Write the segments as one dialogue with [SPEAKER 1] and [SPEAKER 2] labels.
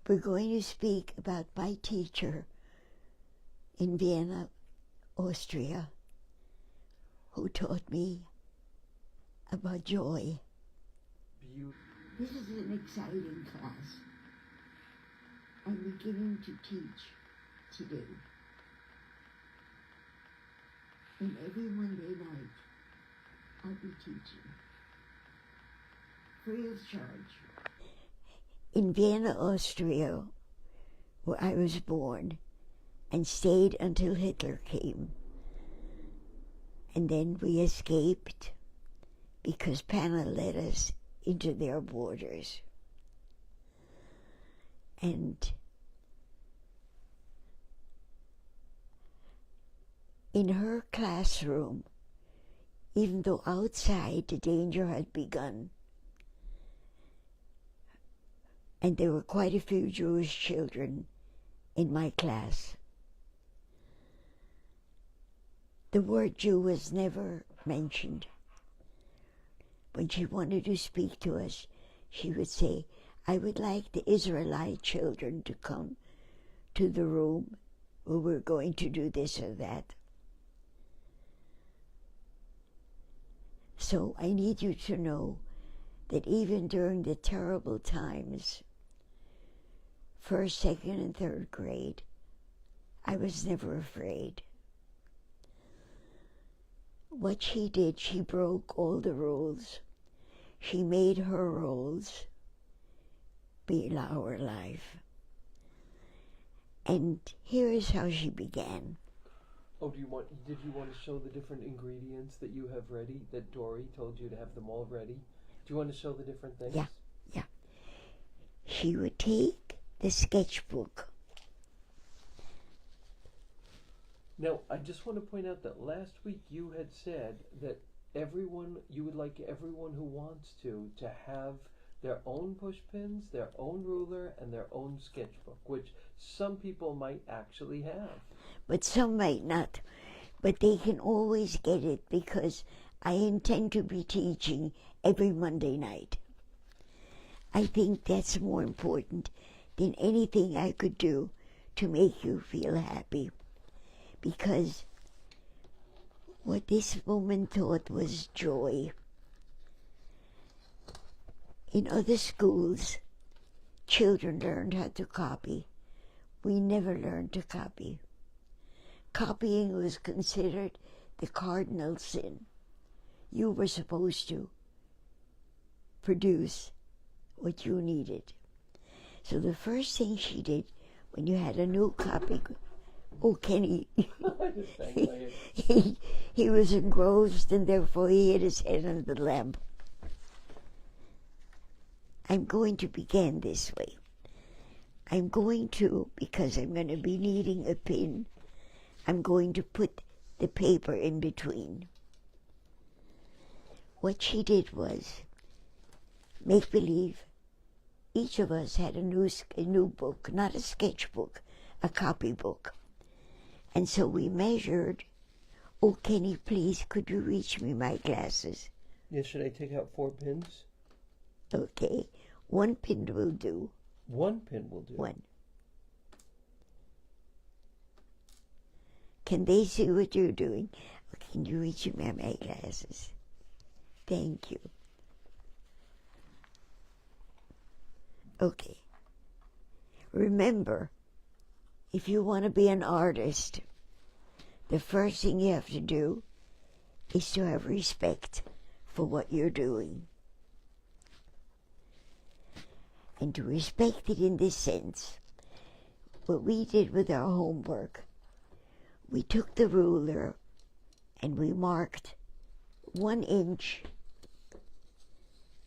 [SPEAKER 1] We're going to speak about my teacher in Vienna, Austria, who taught me about joy. This is an exciting class. I'm beginning to teach today. And every Monday night, I'll be teaching, free of charge. In Vienna, Austria, where I was born and stayed until Hitler came. And then we escaped because Panna led us into their borders. And in her classroom, even though outside the danger had begun, and there were quite a few Jewish children in my class, the word Jew was never mentioned. When she wanted to speak to us, she would say, I would like the Israelite children to come to the room where we're going to do this or that. So I need you to know that even during the terrible times, first, second, and third grade, I was never afraid. What she did, she broke all the rules. She made her rules be our life. And here is how she began.
[SPEAKER 2] Oh, did you want to show the different ingredients that you have ready, that Dory told you to have them all ready? Do you want to show the different things?
[SPEAKER 1] Yeah. She would take the sketchbook.
[SPEAKER 2] Now, I just want to point out that last week you had said that you would like everyone who wants to have their own push pins, their own ruler, and their own sketchbook, which some people might actually have.
[SPEAKER 1] But some might not. But they can always get it because I intend to be teaching every Monday night. I think that's more important than anything I could do to make you feel happy. Because what this woman taught was joy. In other schools, children learned how to copy. We never learned to copy. Copying was considered the cardinal sin. You were supposed to produce what you needed. So the first thing she did when you had a new copy, Kenny, he was engrossed and therefore he hit his head on the lamp. I'm going to begin this way. I'm going to, because I'm going to be needing a pin, I'm going to put the paper in between. What she did was make believe each of us had a new book, not a sketchbook, a copybook. And so we measured. Oh, Kenny, please, could you reach me my glasses?
[SPEAKER 2] Yes, should I take out 4 pins?
[SPEAKER 1] Okay, 1 pin will do.
[SPEAKER 2] 1 pin will do?
[SPEAKER 1] 1. Can they see what you're doing? Can you reach me my glasses? Thank you. Okay. Remember, if you want to be an artist, the first thing you have to do is to have respect for what you're doing. And to respect it in this sense, what we did with our homework, we took the ruler and we marked 1 inch.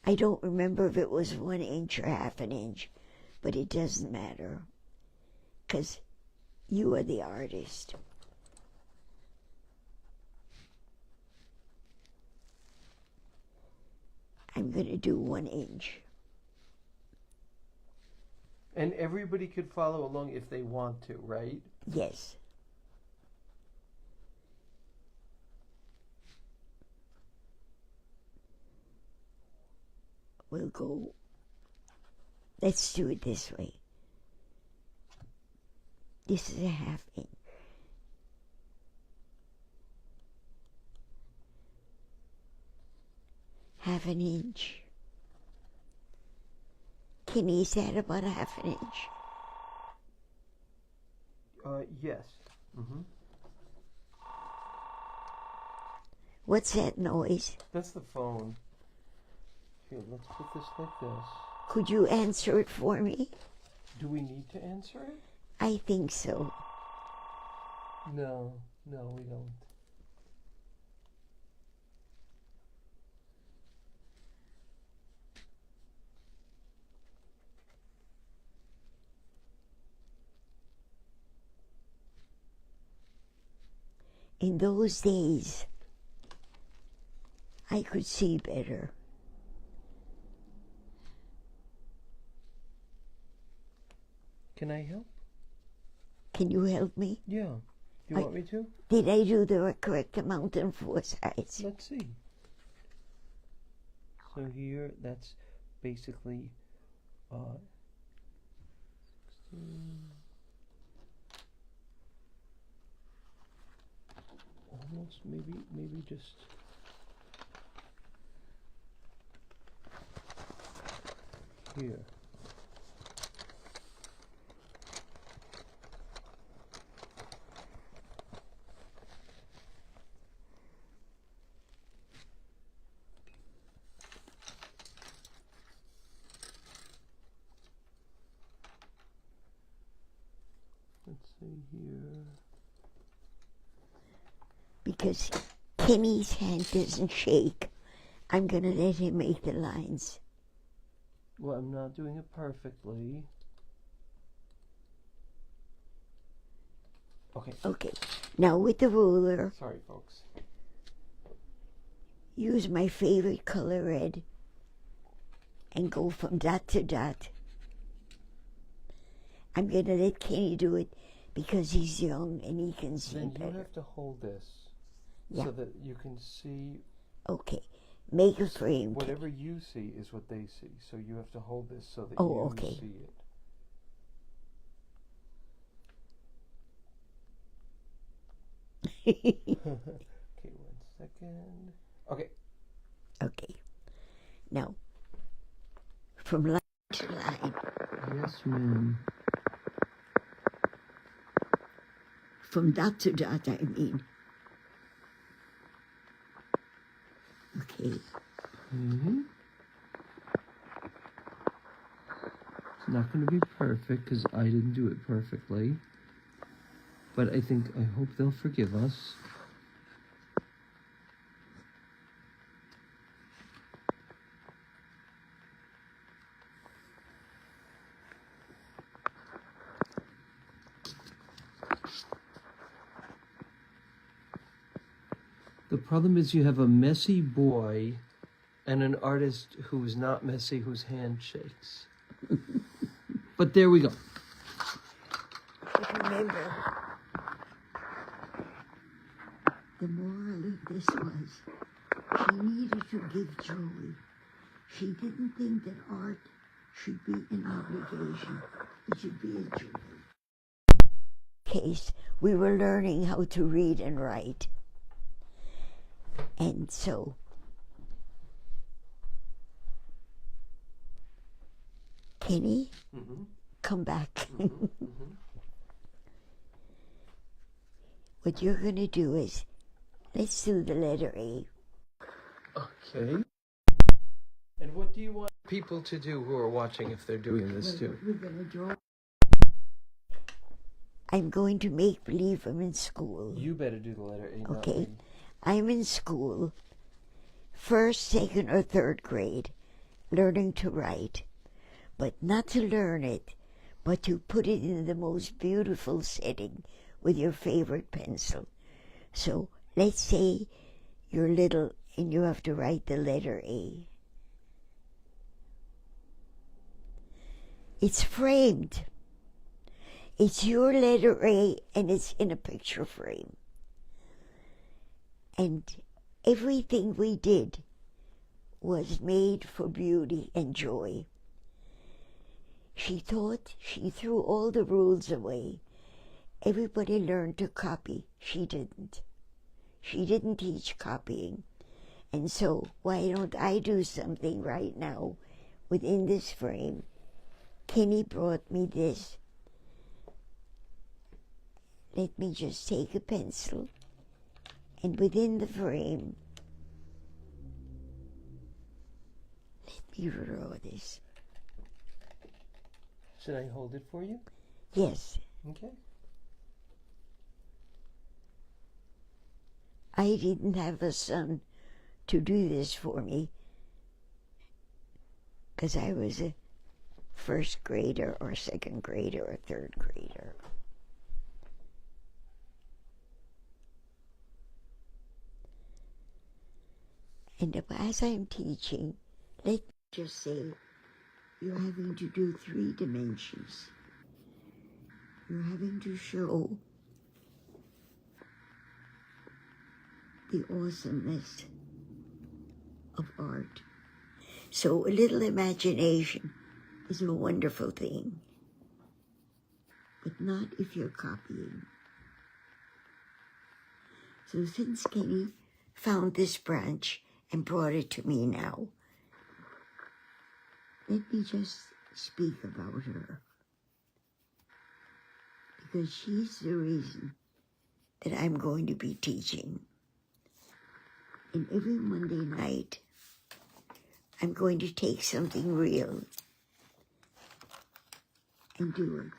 [SPEAKER 1] I don't remember if it was 1 inch or half an inch, but it doesn't matter, because you are the artist. I'm going to do 1 inch.
[SPEAKER 2] And everybody could follow along if they want to, right?
[SPEAKER 1] Yes. We'll go. Let's do it this way. This is a half inch. Half an inch. Kenny, is that about a half an inch?
[SPEAKER 2] Yes. Mm-hmm.
[SPEAKER 1] What's that noise?
[SPEAKER 2] That's the phone. Here, let's put this like this.
[SPEAKER 1] Could you answer it for me?
[SPEAKER 2] Do we need to answer it?
[SPEAKER 1] I think so.
[SPEAKER 2] No, we don't.
[SPEAKER 1] In those days, I could see better.
[SPEAKER 2] Can I help?
[SPEAKER 1] Can you help me?
[SPEAKER 2] Yeah. Do you want me to?
[SPEAKER 1] Did I do the correct amount on 4 sides?
[SPEAKER 2] Let's see. So here, that's basically 16. Almost, maybe just. Here. Let's see here.
[SPEAKER 1] Because Kenny's hand doesn't shake, I'm going to let him make the lines.
[SPEAKER 2] Well, I'm not doing it perfectly. Okay.
[SPEAKER 1] Okay, now with the ruler,
[SPEAKER 2] Sorry, folks.
[SPEAKER 1] use my favorite color red and go from dot to dot. I'm going to let Kenny do it because he's young and he can see
[SPEAKER 2] Then
[SPEAKER 1] better.
[SPEAKER 2] you have to hold this
[SPEAKER 1] Yeah.
[SPEAKER 2] so that you can see.
[SPEAKER 1] Okay, make a frame.
[SPEAKER 2] Whatever you see is what they see. So you have to hold this so that
[SPEAKER 1] Oh,
[SPEAKER 2] you
[SPEAKER 1] okay.
[SPEAKER 2] see it. Okay, 1 second. Okay.
[SPEAKER 1] Okay, now from line to line,
[SPEAKER 2] Yes, ma'am.
[SPEAKER 1] from dot to dot, I mean. Okay,
[SPEAKER 2] Mm-hmm. It's not going to be perfect because I didn't do it perfectly. But I hope they'll forgive us. The problem is you have a messy boy and an artist who's not messy, whose hand shakes. But there we go.
[SPEAKER 1] but remember, the moral of this was she needed to give joy. She didn't think that art should be an obligation. It should be a joy. Case, we were learning how to read and write. And so, Kenny, come back. What you're going to do is, let's do the letter A.
[SPEAKER 2] Okay. And what do you want people to do who are watching if they're doing this too?
[SPEAKER 1] We're going to draw. I'm going to make believe I'm in school.
[SPEAKER 2] You better do the letter A. not
[SPEAKER 1] Okay.
[SPEAKER 2] me.
[SPEAKER 1] I'm in school, 1st, 2nd, or 3rd grade, learning to write. But not to learn it, but to put it in the most beautiful setting with your favorite pencil. So let's say you're little and you have to write the letter A. It's framed. It's your letter A and it's in a picture frame. And everything we did was made for beauty and joy. She thought she threw all the rules away everybody learned to copy. She didn't. She didn't teach copying. And so why don't I do something right now within this frame? Kenny brought me this. Let me just take a pencil and within the frame, let me draw this.
[SPEAKER 2] Should I hold it for you?
[SPEAKER 1] Yes,
[SPEAKER 2] Okay.
[SPEAKER 1] I didn't have a son to do this for me because I was a first grader or second grader or third grader. And as I'm teaching, let me just say, you're having to do 3 dimensions. You're having to show the awesomeness of art. So a little imagination is a wonderful thing, but not if you're copying. So since Kenny found this branch and brought it to me now, let me just speak about her, because she's the reason that I'm going to be teaching. And every Monday night, I'm going to take something real and do it.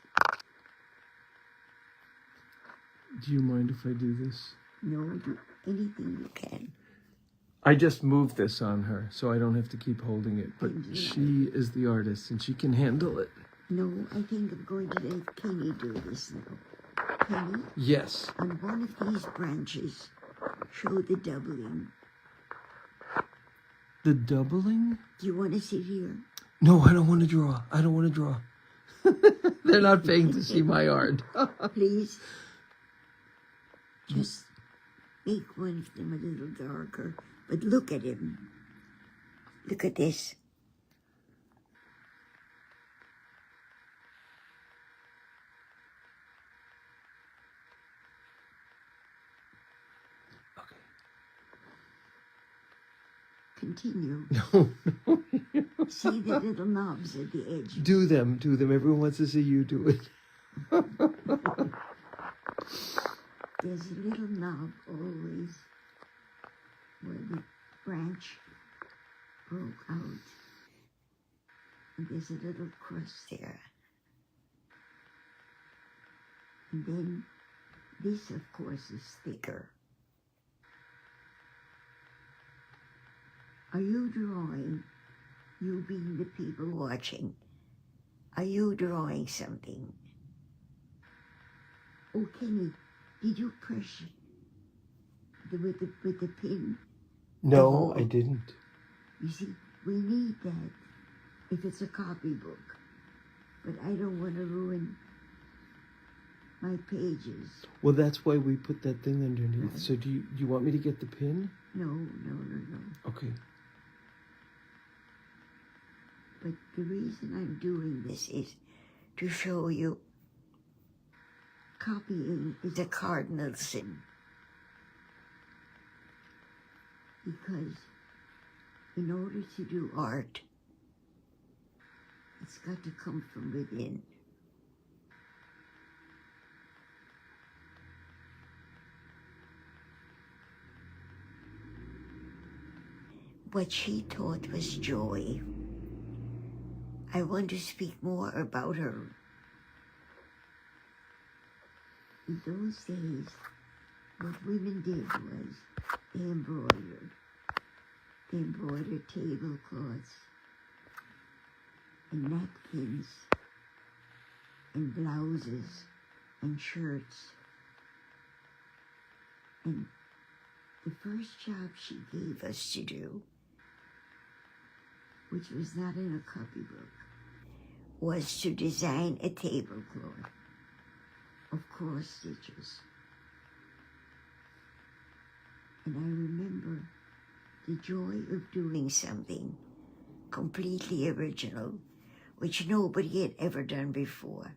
[SPEAKER 2] Do you mind if I do this?
[SPEAKER 1] No, do anything you can.
[SPEAKER 2] I just moved this on her, so I don't have to keep holding it. But she is the artist, and she can handle it.
[SPEAKER 1] No, I think I'm going to let Kenny do this now. Kenny,
[SPEAKER 2] Yes.
[SPEAKER 1] on one of these branches, show the doubling.
[SPEAKER 2] The doubling?
[SPEAKER 1] Do you want to sit here?
[SPEAKER 2] No, I don't want to draw. I don't want to draw. They're not paying to see my art.
[SPEAKER 1] Please, just make one of them a little darker. But look at him. Look at this.
[SPEAKER 2] Okay.
[SPEAKER 1] Continue.
[SPEAKER 2] No.
[SPEAKER 1] See the little knobs at the edge?
[SPEAKER 2] Do them. Everyone wants to see you do it.
[SPEAKER 1] There's a little knob always where the branch broke out. And there's a little crust there. And then this, of course, is thicker. Are you drawing, you being the people watching, are you drawing something? Oh, Kenny, did you press with the pin?
[SPEAKER 2] No, I didn't.
[SPEAKER 1] You see, we need that if it's a copybook. But I don't want to ruin my pages.
[SPEAKER 2] Well, that's why we put that thing underneath.
[SPEAKER 1] Right.
[SPEAKER 2] So do you want me to get the pin?
[SPEAKER 1] No.
[SPEAKER 2] Okay.
[SPEAKER 1] But the reason I'm doing this is to show you copying is a cardinal sin. Because in order to do art, it's got to come from within. What she taught was joy. I want to speak more about her. In those days, what women did was they embroidered. They embroidered tablecloths and napkins and blouses and shirts. And the first job she gave us to do, which was not in a copybook, was to design a tablecloth of cross stitches. And I remember the joy of doing something completely original, which nobody had ever done before.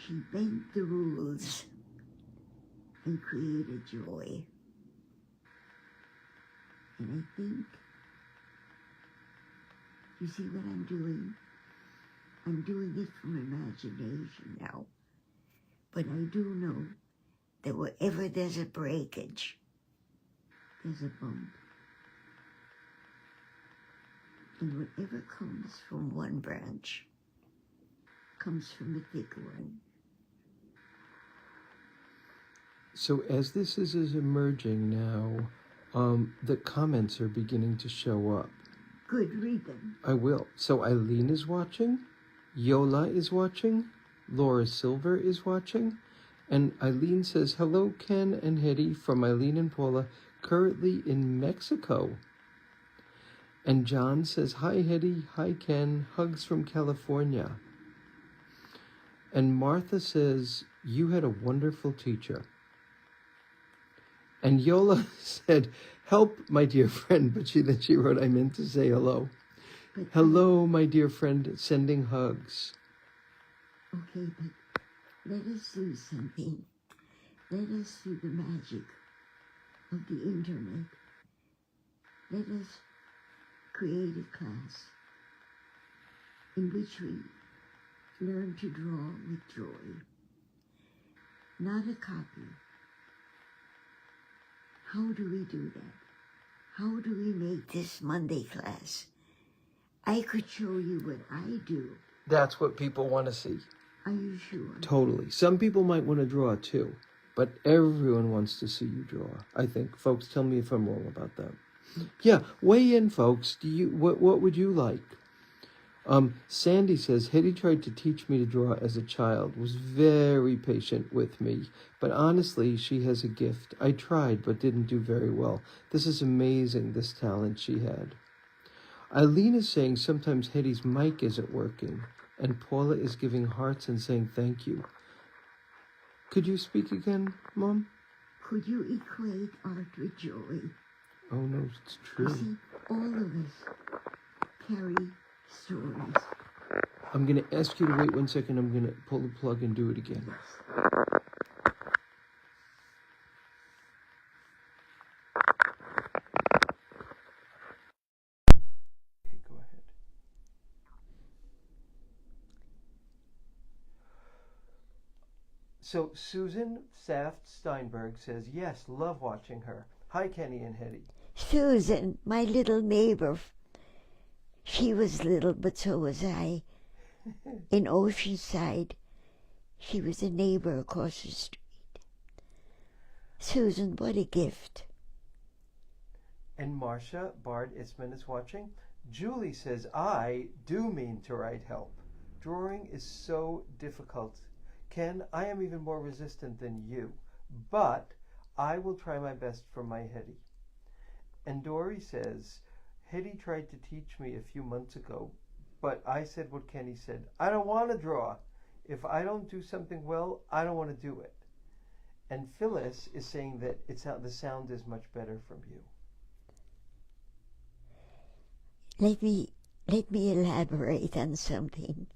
[SPEAKER 1] She bent the rules and created joy. And I think, you see what I'm doing? I'm doing it from imagination now. But I do know that wherever there's a breakage, there's a bump. And whatever comes from one branch comes from a thick one.
[SPEAKER 2] So as this is emerging now, the comments are beginning to show up.
[SPEAKER 1] Good, read them.
[SPEAKER 2] I will. So Eileen is watching, Yola is watching, Laura Silver is watching, and Eileen says, hello, Ken and Hetty, from Eileen and Paula, currently in Mexico. And John says, hi, Hetty, hi, Ken, hugs from California. And Martha says, you had a wonderful teacher. And Yola said, help, my dear friend, but then she wrote, I meant to say hello.
[SPEAKER 1] But
[SPEAKER 2] Hello, my dear friend, sending hugs.
[SPEAKER 1] okay, but let us do something. Let us do the magic of the internet. Let us create a class in which we learn to draw with joy, not a copy. How do we do that? How do we make this Monday class? I could show you what I do.
[SPEAKER 2] That's what people want to see.
[SPEAKER 1] Are you sure?
[SPEAKER 2] Totally. Some people might want to draw too, but everyone wants to see you draw. I think. Folks, tell me if I'm wrong about that. Yeah, weigh in, folks. What would you like? Sandy says, Hetty tried to teach me to draw as a child, was very patient with me, but honestly, she has a gift. I tried, but didn't do very well. This is amazing, this talent she had. Eileen is saying sometimes Hetty's mic isn't working, and Paula is giving hearts and saying thank you. Could you speak again, Mom?
[SPEAKER 1] Could you equate art with joy?
[SPEAKER 2] Oh, no, it's
[SPEAKER 1] You
[SPEAKER 2] true.
[SPEAKER 1] see, all of us carry stories.
[SPEAKER 2] I'm going to ask you to wait 1 second. I'm going to pull the plug and do it again.
[SPEAKER 1] Yes.
[SPEAKER 2] Okay, go ahead. So Susan Saft Steinberg says, yes, love watching her. Hi, Kenny and Hetty.
[SPEAKER 1] Susan, my little neighbor, she was little, but so was I. In Oceanside, she was a neighbor across the street. Susan, what a gift.
[SPEAKER 2] And Marcia Bard Itzman is watching. Julie says, I do mean to write help. Drawing is so difficult. Ken, I am even more resistant than you, but I will try my best for my Hetty. And Dory says, Hetty tried to teach me a few months ago, but I said what Kenny said. I don't want to draw. If I don't do something well, I don't want to do it. And Phyllis is saying that the sound is much better from you.
[SPEAKER 1] Let me elaborate on something.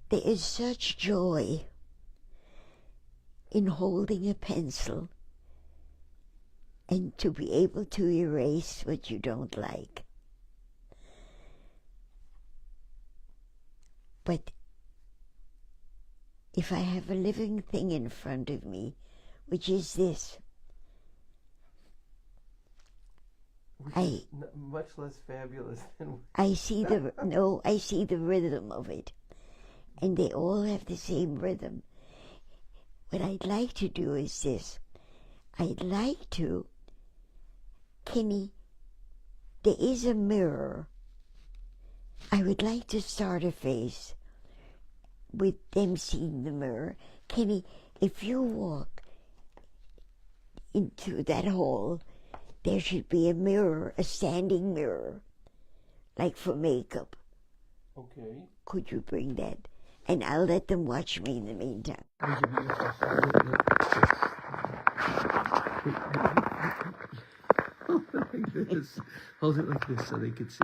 [SPEAKER 1] There is such joy in holding a pencil and to be able to erase what you don't like. But if I have a living thing in front of me, which is this,
[SPEAKER 2] Which is much less fabulous than...
[SPEAKER 1] I see the rhythm of it. And they all have the same rhythm. What I'd like to do is this. I'd like to, Kenny, there is a mirror. I would like to start a face with them seeing the mirror. Kenny, if you walk into that hall, there should be a mirror, a standing mirror, like for makeup.
[SPEAKER 2] Okay.
[SPEAKER 1] Could you bring that? And I'll let them watch me in the meantime.
[SPEAKER 2] Hold it like this. Hold it like this so they could see.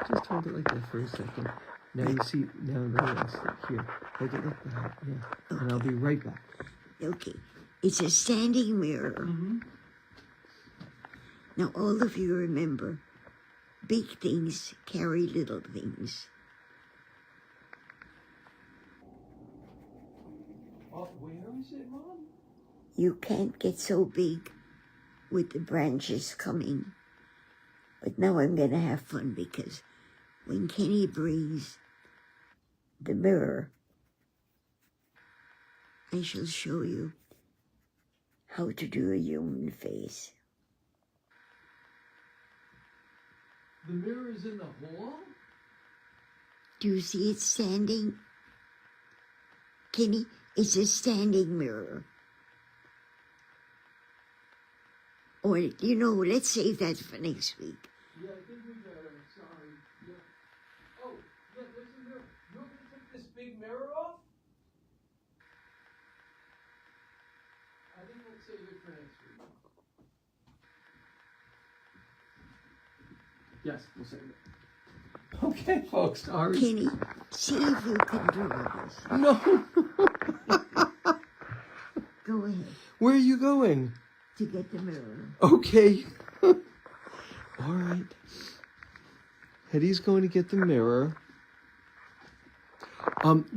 [SPEAKER 2] Just hold it like that for a second. Now you see, now the rest. Here, hold it like that. Yeah. And I'll be right back.
[SPEAKER 1] Okay. It's a standing mirror.
[SPEAKER 2] Mm-hmm.
[SPEAKER 1] Now, all of you remember, big things carry little things.
[SPEAKER 2] Oh, where is it, Mom?
[SPEAKER 1] You can't get so big with the branches coming. But now I'm going to have fun because when Kenny brings the mirror, I shall show you how to do a human face.
[SPEAKER 2] The mirror is in the hall?
[SPEAKER 1] Do you see it standing? Kenny, it's a standing mirror. Or, you know, let's save that for next week.
[SPEAKER 2] Yeah, I think we better. Sorry. Yeah. Oh, yeah, there's a mirror. You're going to take this big mirror off? I think we'll save it for next week. Yes, we'll save it. Okay, folks. Sorry.
[SPEAKER 1] Kenny, see if you can do this.
[SPEAKER 2] No.
[SPEAKER 1] Go ahead
[SPEAKER 2] Where are you going?
[SPEAKER 1] to get the mirror.
[SPEAKER 2] Okay. All right. Hetty's going to get the mirror.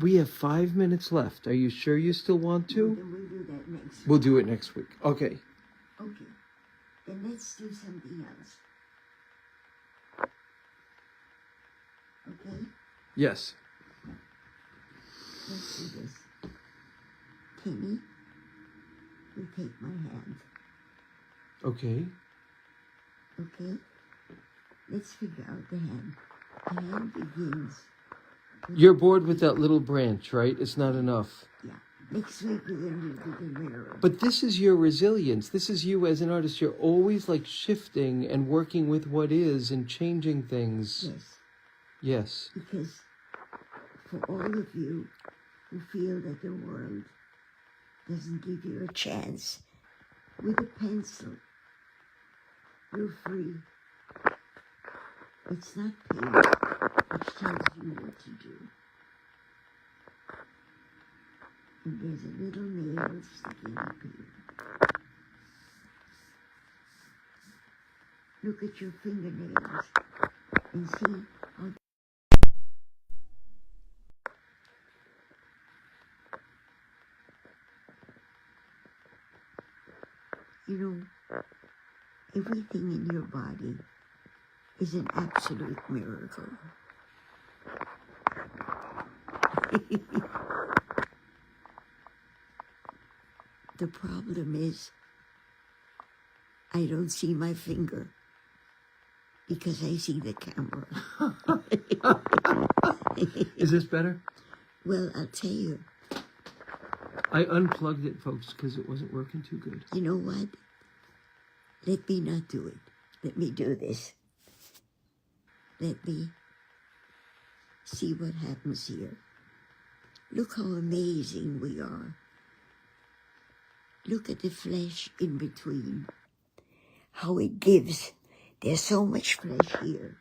[SPEAKER 2] We have 5 minutes left. Are you sure you still want to?
[SPEAKER 1] Then we'll do that next week.
[SPEAKER 2] We'll do it next week. Okay.
[SPEAKER 1] Okay. Then let's do something else. Okay?
[SPEAKER 2] Yes.
[SPEAKER 1] Let's do this. Kenny, you take my hand.
[SPEAKER 2] Okay.
[SPEAKER 1] Okay? Let's figure out the hand. The hand begins.
[SPEAKER 2] You're bored with that little branch, right? It's not enough.
[SPEAKER 1] Yeah. Next week we're going to do the mirror.
[SPEAKER 2] But this is your resilience. This is you as an artist. You're always like shifting and working with what is and changing things.
[SPEAKER 1] Yes.
[SPEAKER 2] Yes.
[SPEAKER 1] Because for all of you who feel that the world doesn't give you a chance, with a pencil, you're free. It's not paint which tells you what to do. And there's a little nail sticking up here. Look at your fingernails and see how you know, everything in your body is an absolute miracle. The problem is, I don't see my finger because I see the camera.
[SPEAKER 2] Is this better?
[SPEAKER 1] Well, I'll tell you,
[SPEAKER 2] I unplugged it, folks, because it wasn't working too good.
[SPEAKER 1] you know what? Let me not do it. Let me do this. Let me see what happens here. Look how amazing we are. Look at the flesh in between. How it gives. There's so much flesh here.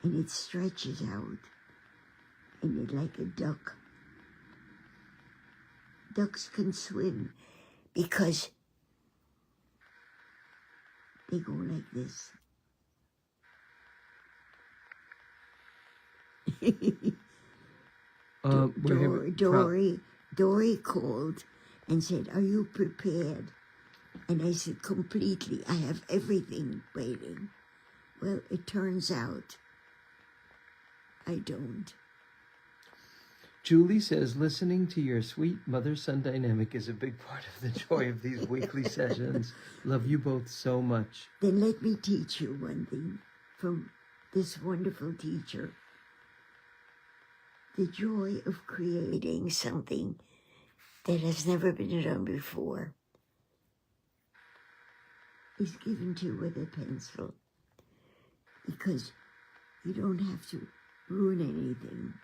[SPEAKER 1] And it stretches out. And it's like a duck. Ducks can swim because they go like this. Dory called and said, "Are you prepared?" And I said, "Completely. I have everything waiting." Well, it turns out I don't.
[SPEAKER 2] Julie says, listening to your sweet mother-son dynamic is a big part of the joy of these weekly sessions. Love you both so much.
[SPEAKER 1] Then let me teach you one thing from this wonderful teacher. The joy of creating something that has never been done before is given to you with a pencil, because you don't have to ruin anything.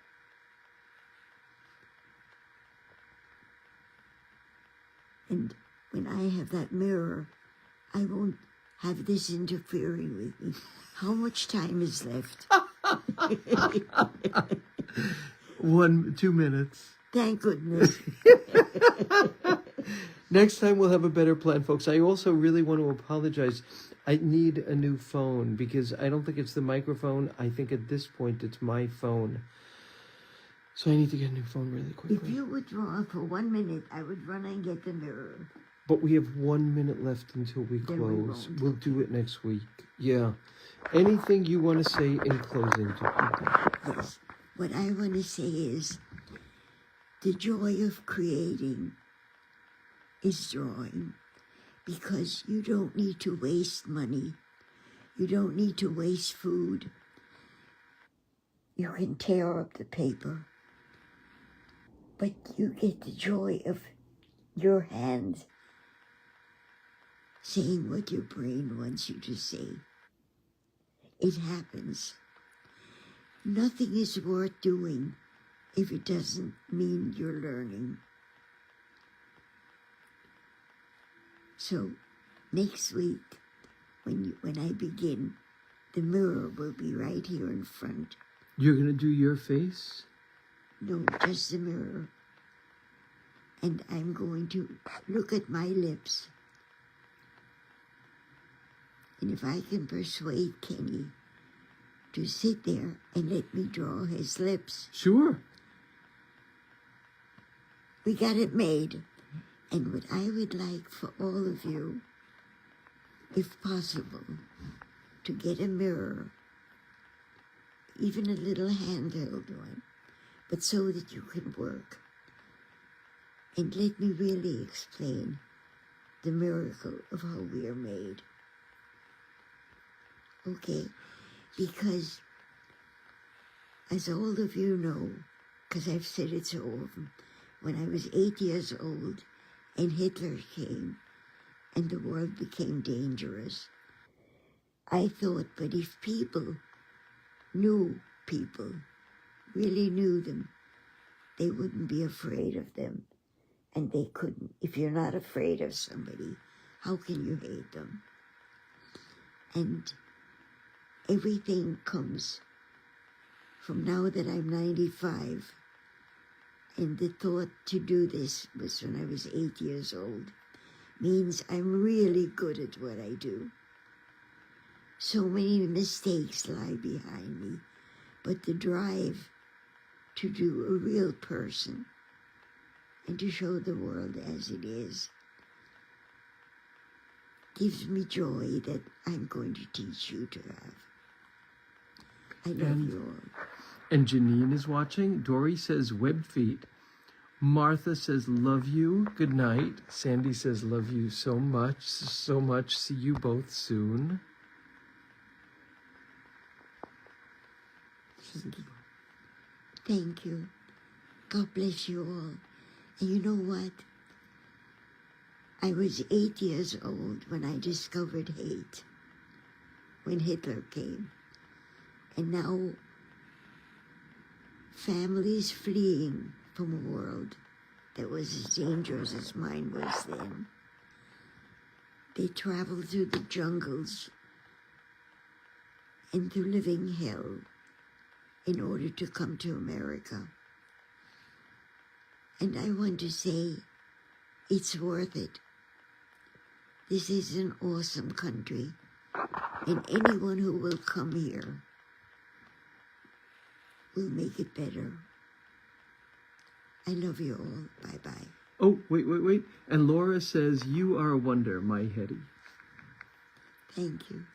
[SPEAKER 1] And when I have that mirror, I won't have this interfering with me. How much time is left?
[SPEAKER 2] 2 minutes.
[SPEAKER 1] Thank goodness.
[SPEAKER 2] Next time we'll have a better plan, folks. I also really want to apologize. I need a new phone because I don't think it's the microphone. I think at this point it's my phone. So I need to get a new phone really quickly.
[SPEAKER 1] If you would draw for 1 minute, I would run and get the mirror.
[SPEAKER 2] But we have 1 minute left until we
[SPEAKER 1] Then
[SPEAKER 2] close.
[SPEAKER 1] we won't.
[SPEAKER 2] We'll do it next week. Yeah. Anything you want to say in closing to people?
[SPEAKER 1] Yes. What I want to say is the joy of creating is drawing, because you don't need to waste money. You don't need to waste food. You can tear up the paper, but you get the joy of your hands saying what your brain wants you to say. It happens. Nothing is worth doing if it doesn't mean you're learning. So next week, when I begin, the mirror will be right here in front.
[SPEAKER 2] You're going to do your face?
[SPEAKER 1] No, just the mirror. And I'm going to look at my lips. And if I can persuade Kenny to sit there and let me draw his lips,
[SPEAKER 2] Sure.
[SPEAKER 1] we got it made. And what I would like for all of you, if possible, to get a mirror, even a little handheld one, but so that you can work. And let me really explain the miracle of how we are made. Okay? Because, as all of you know, because I've said it so often, when I was 8 years old and Hitler came and the world became dangerous, I thought, but if people knew people, really knew them, they wouldn't be afraid of them. And they couldn't. If you're not afraid of somebody, how can you hate them? And everything comes from now that I'm 95. And the thought to do this was when I was 8 years old. Means I'm really good at what I do. So many mistakes lie behind me, but the drive to do a real person and to show the world as it is gives me joy that I'm going to teach you to have. I love you all.
[SPEAKER 2] And Janine is watching. Dory says web feet. Martha says love you. Good night. Sandy says love you so much. So much. See you both soon.
[SPEAKER 1] Thank you. God bless you all. And you know what? I was 8 years old when I discovered hate, when Hitler came. And now families fleeing from a world that was as dangerous as mine was then. They traveled through the jungles and through living hell in order to come to America. And I want to say, it's worth it. This is an awesome country, and anyone who will come here will make it better. I love you all. Bye-bye.
[SPEAKER 2] Oh, wait. And Laura says, you are a wonder, my Hetty.
[SPEAKER 1] Thank you.